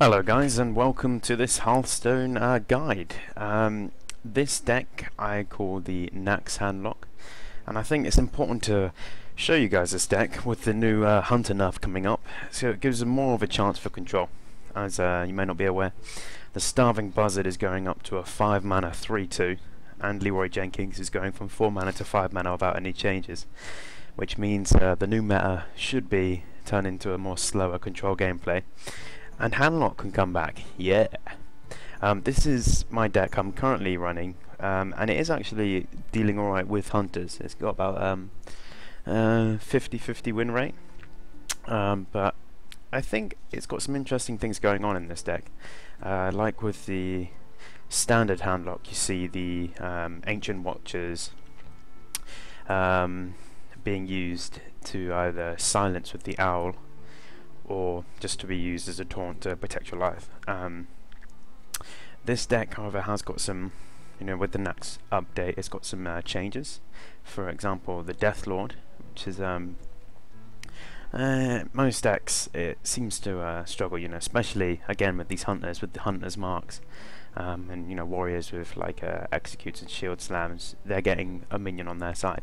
Hello guys, and welcome to this Hearthstone guide. This deck I call the Nax Handlock, and I think it's important to show you guys this deck with the new Hunter nerf coming up, so it gives them more of a chance for control. As you may not be aware, the Starving Buzzard is going up to a 5 mana 3/2, and Leroy Jenkins is going from 4 mana to 5 mana without any changes, which means the new meta should be turned into a more slower control gameplay. And Handlock can come back, yeah. This is my deck I'm currently running, and it is actually dealing alright with hunters. It's got about 50-50 win rate, but I think it's got some interesting things going on in this deck. Like with the standard Handlock, you see the Ancient Watchers being used to either silence with the owl or just to be used as a taunt to protect your life. This deck, however, has got some, with the Nax update, it's got some changes. For example, the Death Lord, which is most decks it seems to struggle, especially again with these hunters, with the hunters marks, and warriors with like executes and shield slams. They're getting a minion on their side,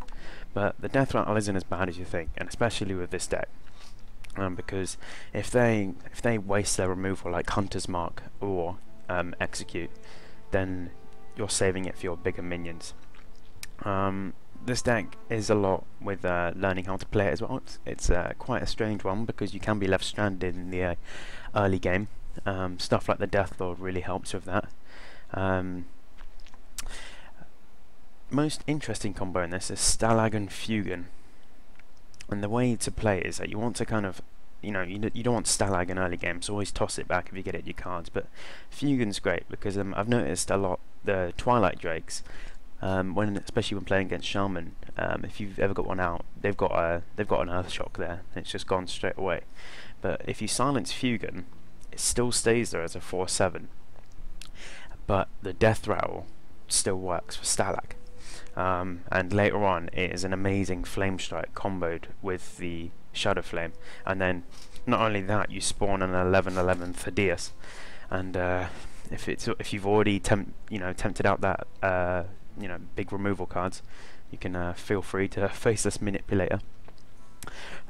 but the Death Rattle isn't as bad as you think, and especially with this deck. Because if they waste their removal like Hunter's Mark or Execute, then you're saving it for your bigger minions. This deck is a lot with learning how to play it as well. It's quite a strange one because you can be left stranded in the early game. Stuff like the Death Lord really helps with that. Most interesting combo in this is Stalag and Fugan. And the way to play it is that you want to kind of, you don't want Stalag in early games, so always toss it back if you get it your cards. But Fugan's great because I've noticed a lot the Twilight Drakes, especially when playing against Shaman, if you've ever got one out, they've got an Earth Shock there, and it's just gone straight away. But if you silence Fugan, it still stays there as a 4/7, but the Death Rattle still works for Stalag. And later on it is an amazing Flame Strike comboed with the Shadow Flame, and then not only that, you spawn an 11/11 Thaddeus, and if you've already tempted out that big removal cards, you can feel free to Faceless Manipulator.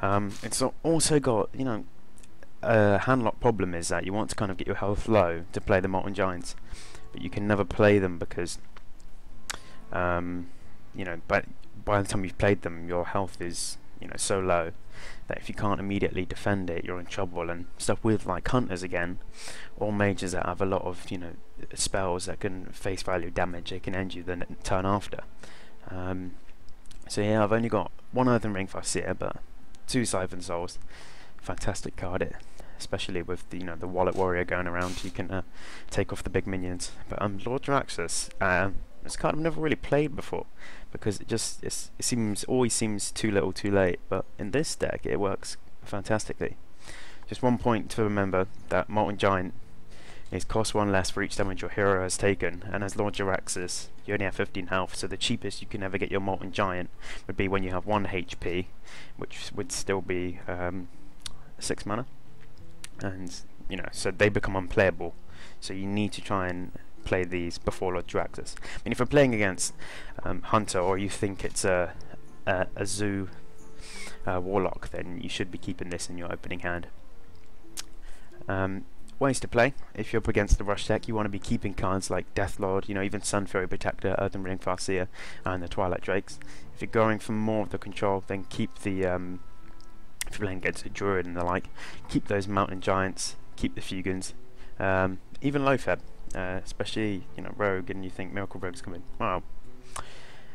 It's also got a Handlock problem is that you want to kind of get your health low to play the Molten Giants, but you can never play them because but by the time you've played them, your health is so low that if you can't immediately defend it, you're in trouble. And stuff with like hunters again, or mages that have a lot of spells that can face value damage, they can end you the turn after. So yeah, I've only got one Earthen Ring Farseer, but 2 Siphon Souls. Fantastic card, especially with the Wallet Warrior going around. You can take off the big minions. But Lord Draxus, this card I've never really played before because it always seems too little too late, but in this deck it works fantastically. Just one point to remember, that Molten Giant is cost 1 less for each damage your hero has taken, and as Lord Jaraxxus you only have 15 health, so the cheapest you can ever get your Molten Giant would be when you have 1 HP, which would still be 6 mana, and so they become unplayable, so you need to try and play these before Lord Jaraxxus. I mean, if you're playing against Hunter, or you think it's a Zoo Warlock, then you should be keeping this in your opening hand. Ways to play: if you're up against the Rush deck, you want to be keeping cards like Death Lord, even Sun Fury Protector, Earthen Ring Farseer, and the Twilight Drakes. If you're going for more of the control, then keep the if you're playing against a Druid and the like, keep those Mountain Giants, keep the Fugans, even Loatheb. Especially Rogue, and you think Miracle Rogue's coming. Well,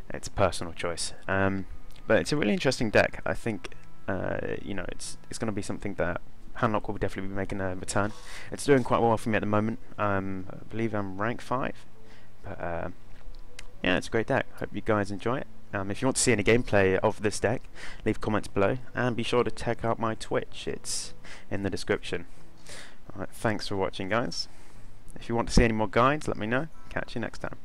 it's a personal choice, but it's a really interesting deck. I think it's going to be something that Handlock will definitely be making a return. It's doing quite well for me at the moment. I believe I'm rank 5, but yeah, it's a great deck. Hope you guys enjoy it. If you want to see any gameplay of this deck, leave comments below, and be sure to check out my Twitch. It's in the description. Alright, thanks for watching, guys. If you want to see any more guides, let me know. Catch you next time.